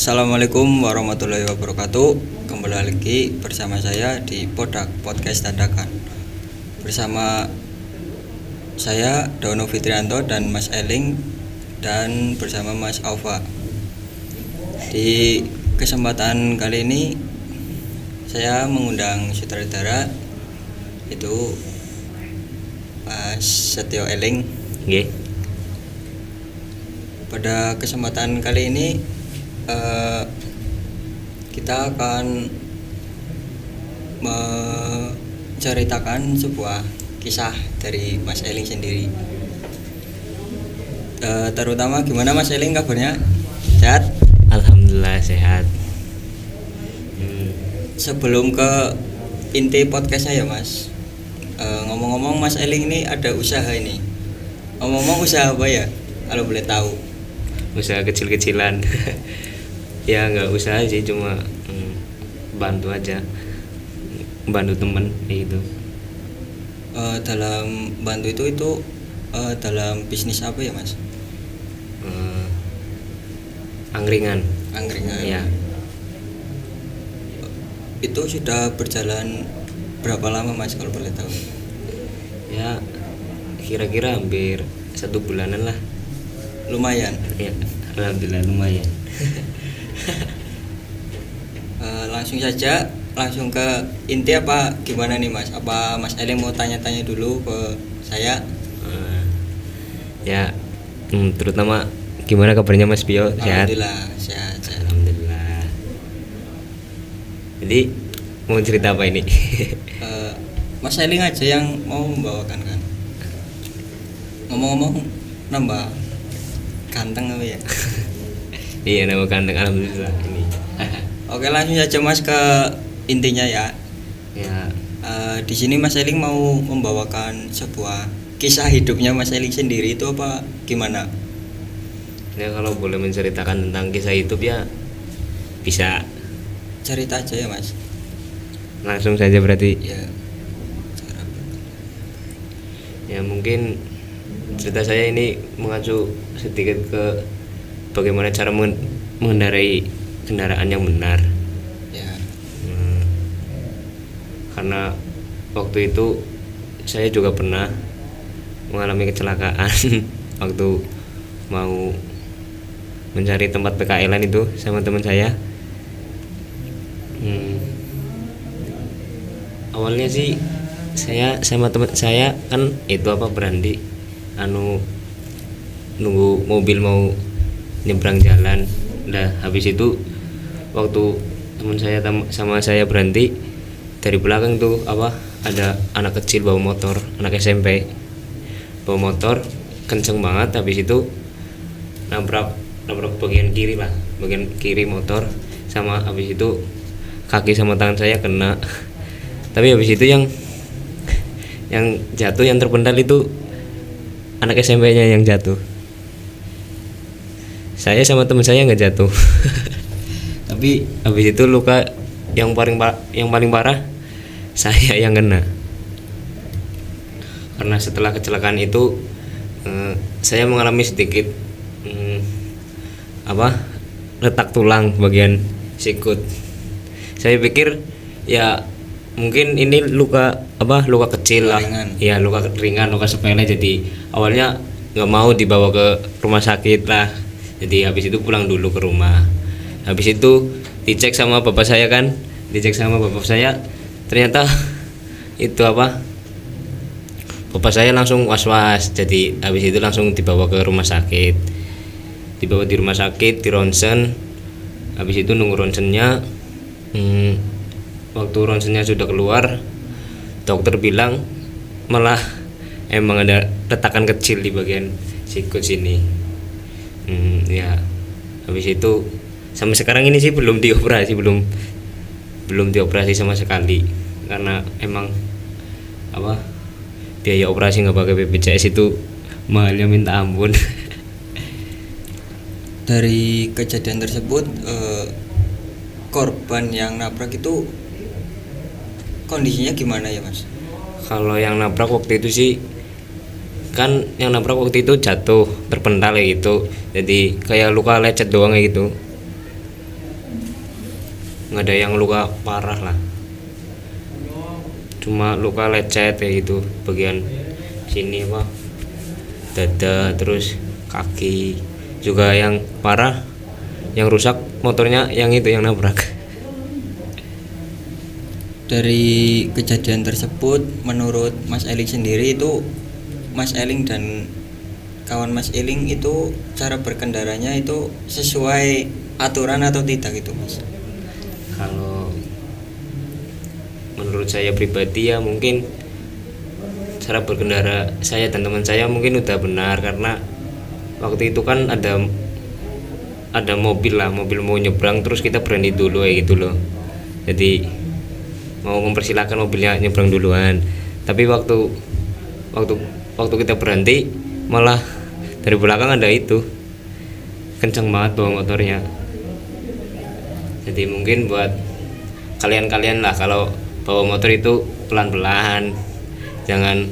Assalamualaikum warahmatullahi wabarakatuh. Kembali lagi bersama saya di Podcast Dadakan. Bersama saya Dono Fitrianto dan Mas Eling, dan bersama Mas Aufa. Di kesempatan kali ini saya mengundang sutradara itu Mas Setio Eling. Nggih. Pada kesempatan kali ini kita akan menceritakan sebuah kisah dari Mas Eling sendiri. Terutama gimana Mas Eling kabarnya? Sehat? Alhamdulillah sehat. Sebelum ke inti podcastnya ya Mas, ngomong-ngomong Mas Eling ini ada usaha ini. Ngomong-ngomong usaha apa ya? Kalau boleh tahu. Usaha kecil-kecilan. Ya nggak usaha sih, cuma bantu aja, bantu temen gitu. Dalam bantu itu dalam bisnis apa ya Mas? Angkringan. Angkringan. Ya. Itu sudah berjalan berapa lama Mas kalau boleh tahu? Ya kira-kira hampir 1 bulanan lah. Lumayan. Ya, alhamdulillah lumayan. Langsung ke inti apa gimana nih Mas? Apa Mas Eling mau tanya-tanya dulu ke saya? Ya, terutama gimana kabarnya Mas Pio? Sehat? Alhamdulillah sehat. Alhamdulillah. Jadi mau cerita apa ini? Mas Eling aja yang mau membawakan kan. Ngomong-ngomong nambah ganteng apa ya? Iya, nama ganteng alhamdulillah ini. Oke, langsung saja Mas ke intinya ya. Ya, Di sini Mas Eling mau membawakan sebuah kisah hidupnya Mas Eling sendiri itu apa gimana? ya kalau boleh menceritakan tentang kisah hidup ya bisa. Cerita aja ya Mas. Langsung saja berarti. Ya. Ya mungkin cerita saya ini mengacu sedikit ke bagaimana cara mengendarai kendaraan yang benar. Ya. Karena waktu itu saya juga pernah mengalami kecelakaan waktu mau mencari tempat PKL-an itu sama teman saya. Awalnya sih saya sama teman saya kan itu berhenti nunggu mobil mau nyebrang jalan. Nah habis itu waktu teman saya sama saya berhenti, dari belakang tuh ada anak kecil bawa motor, anak SMP bawa motor kenceng banget. Habis itu nabrak bagian kiri motor, sama habis itu kaki sama tangan saya kena. Tapi habis itu yang jatuh, yang terpental itu anak SMP-nya yang jatuh. Saya sama teman saya nggak jatuh. Tapi habis itu luka yang paling parah saya yang kena. Karena setelah kecelakaan itu saya mengalami sedikit retak tulang bagian sikut. Saya pikir ya mungkin ini luka kecil lah. Ya luka ringan, luka sepele. Jadi awalnya nggak mau dibawa ke rumah sakit lah. Jadi habis itu pulang dulu ke rumah. Habis itu dicek sama bapak saya, ternyata itu bapak saya langsung was-was. Jadi habis itu langsung dibawa ke rumah sakit. Dibawa di rumah sakit, di ronsen. Habis itu nunggu ronsennya. Waktu ronsennya sudah keluar, dokter bilang malah emang ada retakan kecil di bagian sikut sini. Ya habis itu sampai sekarang ini sih belum dioperasi sama sekali, karena emang biaya operasi nggak pakai BPJS itu mahalnya minta ampun. Dari kejadian tersebut korban yang nabrak itu kondisinya gimana ya Mas? Kalau yang nabrak waktu itu sih kan yang nabrak waktu itu jatuh terpental kayak gitu, jadi kayak luka lecet doang kayak gitu. nggak ada yang luka parah lah, cuma luka lecet kayak gitu bagian sini apa dada, terus kaki juga yang parah, yang rusak motornya yang itu yang nabrak. Dari kejadian tersebut, menurut Mas Eling sendiri itu, Mas Eling dan kawan Mas Eling itu cara berkendaranya itu sesuai aturan atau tidak gitu Mas? Kalau menurut saya pribadi ya mungkin cara berkendara saya dan teman saya mungkin udah benar, karena waktu itu kan ada mobil mau nyebrang, terus kita berhenti dulu kayak gitu loh. Jadi mau mempersilahkan mobilnya nyebrang duluan, tapi waktu kita berhenti malah dari belakang ada itu kenceng banget bawa motornya. Jadi mungkin buat kalian lah, kalau bawa motor itu pelan-pelan, jangan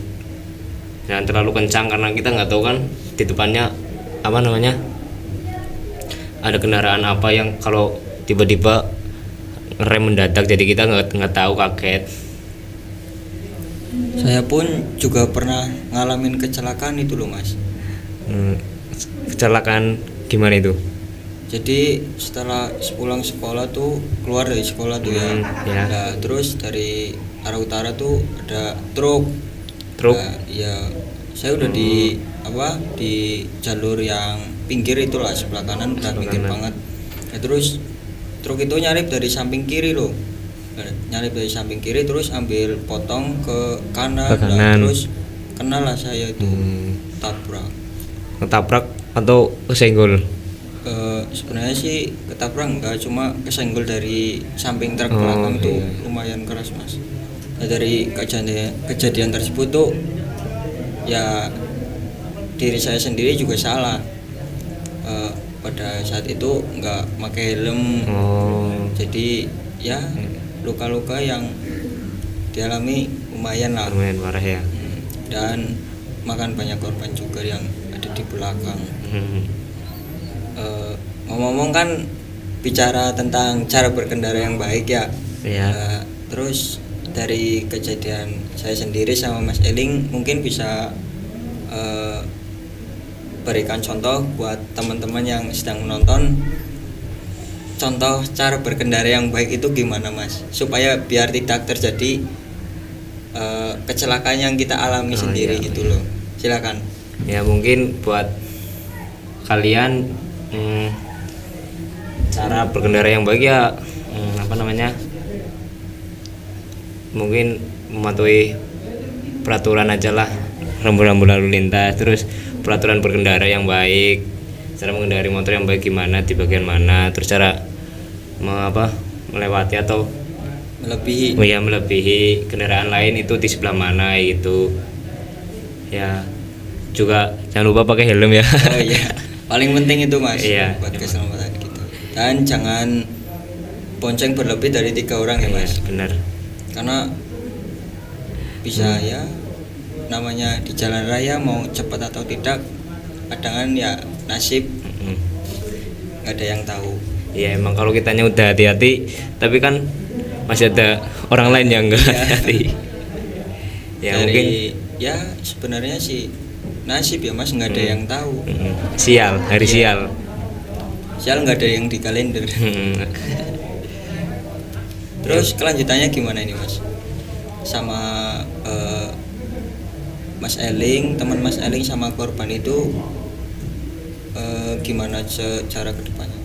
terlalu kencang, karena kita nggak tahu kan di depannya apa namanya ada kendaraan apa yang kalau tiba-tiba ngerem mendadak, jadi kita nggak tahu, kaget. Saya pun juga pernah ngalamin kecelakaan itu loh Mas. Kecelakaan gimana itu? Jadi setelah pulang sekolah tuh, keluar dari sekolah tuh ya. Nah, terus dari arah utara tuh ada truk. Nah, ya saya udah di jalur yang pinggir itulah, sebelah kanan udah pinggir banget. Nah, terus truk itu nyalip dari samping kiri loh. Terus ambil potong ke kanan. Nah, terus kenalah saya itu ketabrak atau kesenggol? Sebenarnya sih ketabrak enggak, cuma kesenggol dari samping truk belakang tuh lumayan keras Mas. Nah, dari kejadian tersebut tuh ya diri saya sendiri juga salah. Pada saat itu enggak pakai helm. Jadi ya luka-luka yang dialami lumayan parah ya. Dan makan banyak korban juga yang ada di belakang. Ngomong-ngomong kan bicara tentang cara berkendara yang baik ya. Terus dari kejadian saya sendiri sama Mas Eling mungkin bisa berikan contoh buat teman-teman yang sedang menonton. Contoh cara berkendara yang baik itu gimana Mas? Supaya biar tidak terjadi kecelakaan yang kita alami sendiri gitu loh. Silakan. Ya mungkin buat kalian cara berkendara yang baik ya mungkin mematuhi peraturan aja lah, rambu-rambu lalu lintas, terus peraturan berkendara yang baik, cara mengendari motor yang baik gimana, di bagian mana, terus cara melewati atau melebihi kendaraan lain itu di sebelah mana gitu ya. Juga jangan lupa pakai helm ya. Oh iya, paling penting itu Mas. Iya, buat keselamatan kita. Dan jangan bonceng berlebih dari 3 orang ya Mas. Benar. Karena bisa ya namanya di jalan raya mau cepat atau tidak, kadang ya nasib nggak ada yang tahu. Iya emang kalau kitanya udah hati-hati, tapi kan masih ada orang lain yang enggak hati-hati. Ya dari, mungkin ya sebenarnya sih nasib ya Mas, nggak ada yang tahu. Sial, hari sial nggak ada yang di kalender. Terus kelanjutannya gimana ini Mas? Sama Mas Eling, teman Mas Eling sama korban itu gimana cara kedepannya?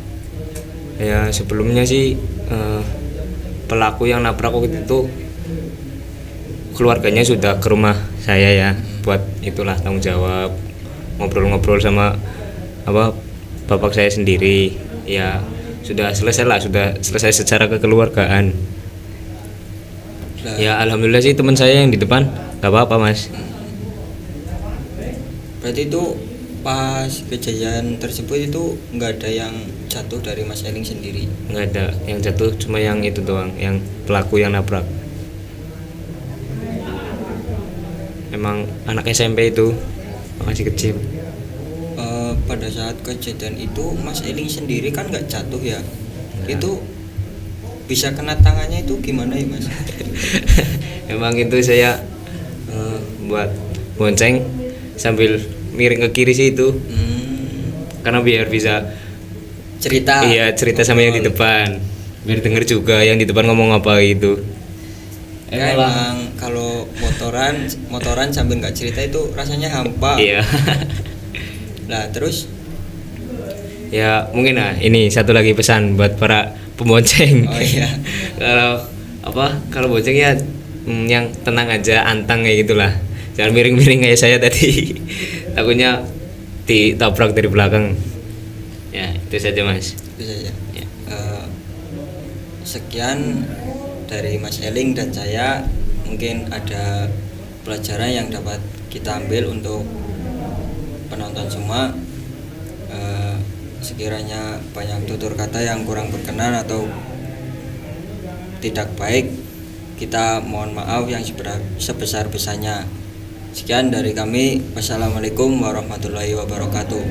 Ya sebelumnya sih pelaku yang nabrak waktu itu keluarganya sudah ke rumah saya ya, buat itulah tanggung jawab, ngobrol-ngobrol sama bapak saya sendiri. Ya sudah selesai secara kekeluargaan. Ya alhamdulillah sih teman saya yang di depan nggak apa-apa Mas. Berarti itu pas kejadian tersebut itu nggak ada yang jatuh dari Mas Eling sendiri? Nggak ada yang jatuh, cuma yang itu doang, yang pelaku yang nabrak. Emang anak SMP itu masih kecil. Pada saat kejadian itu Mas Eling sendiri kan nggak jatuh ya? Itu bisa kena tangannya itu gimana ya mas? Emang itu saya buat bonceng sambil miring ke kiri sih itu, karena biar bisa Cerita. cerita sama yang di depan, biar denger juga yang di depan ngomong apa itu. Ya, emang kalau motoran sambil nggak cerita itu rasanya hampa. Iya. Lah terus Ya mungkin ini satu lagi pesan buat para pembonceng. oh iya kalau bonceng ya yang tenang aja, antang kayak gitulah, jangan miring-miring kayak saya tadi. Takutnya ditabrak dari belakang. Ya itu saja mas. itu saja. Ya. Sekian dari Mas Eling dan saya, mungkin ada pelajaran yang dapat kita ambil untuk penonton semua. Sekiranya banyak tutur kata yang kurang berkenan atau tidak baik, kita mohon maaf yang sebesar-besarnya. Sekian dari kami. Wassalamualaikum warahmatullahi wabarakatuh.